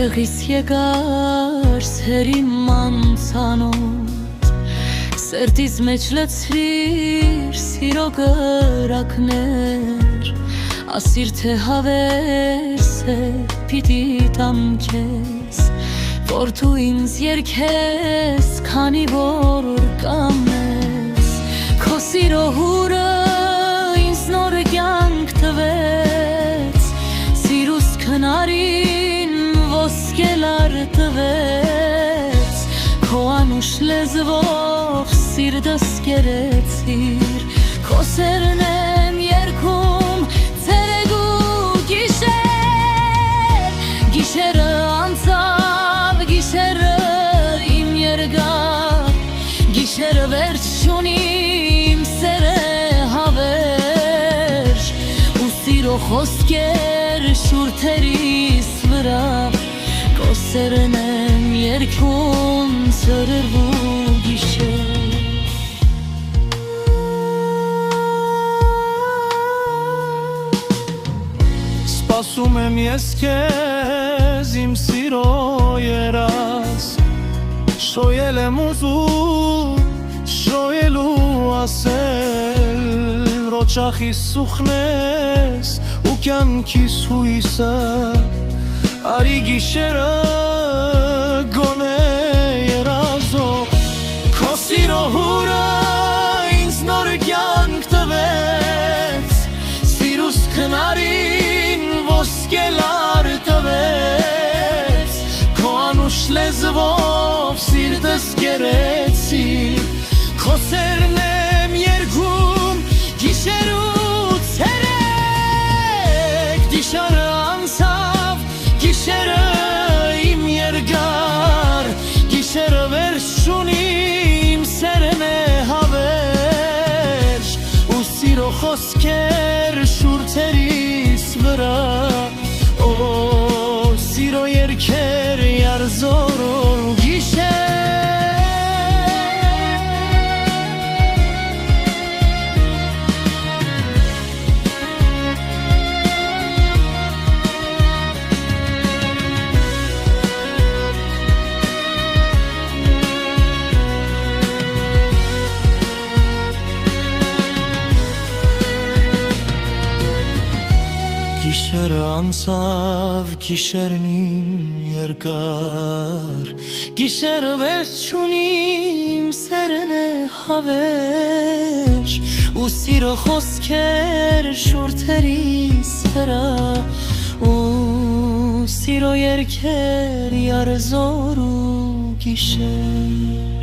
տեղիս եկար սերին մանցանոտ, սերտիս մեջ լցրիր սիրո կրակներ, ասիր թե հավերս է պիտի տամ քեզ, որ դու ինձ երգես, քանի որ կամ ես, քո սիրո հուրը ինձ նոր կյանք տվեց, սիրուս քնարին ոսկելար տվեց, քո անուշ լեզվով սիրտս կերեցիր, քո սերն եմ երգում ցերեկ ու գիշեր, գիշերը անցավ, գիշերը իմ երկար, գիշերը վերջ չունի, իմ սերը հավերժ, ու սիրո խոսքեր շուրթերիս վրա, քո սերն եմ երգում ցերեկ ու գիշեր։ Սպասում եմ ես քեզ իմ սիրո երաս, շոյել եմ ուզում, շոյելու ասել, ռոճախիս սուխնես ու կյանքիս հույսը, արի գիշերը գոնե երազող, քո սիրո հուրը ինձ նոր կյանք տվեց, սիրուս քնարին ոսկելար տվեց, քո անուշ լեզվով սիրտս կերեցիր, քո սերն եմ երգում գիշեր ու ցերեկ, գիշերը անցավ, գիշերը իմ երկար, գիշերը վերջ չունի, իմ սերն է հավերժ, ու սիրո խոսքեր շուրթերիս վրա, օ սիրո երգեր երզոր ու գիշեր։ Գիշերը անցավ, գիշերն իմ երկար, գիշերը վերջ չունի, իմ սերն է հավերժ, ու սիրո խոսքեր շուրթերիս վրա, ու սիրո երգեր երզոր ու գիշեր։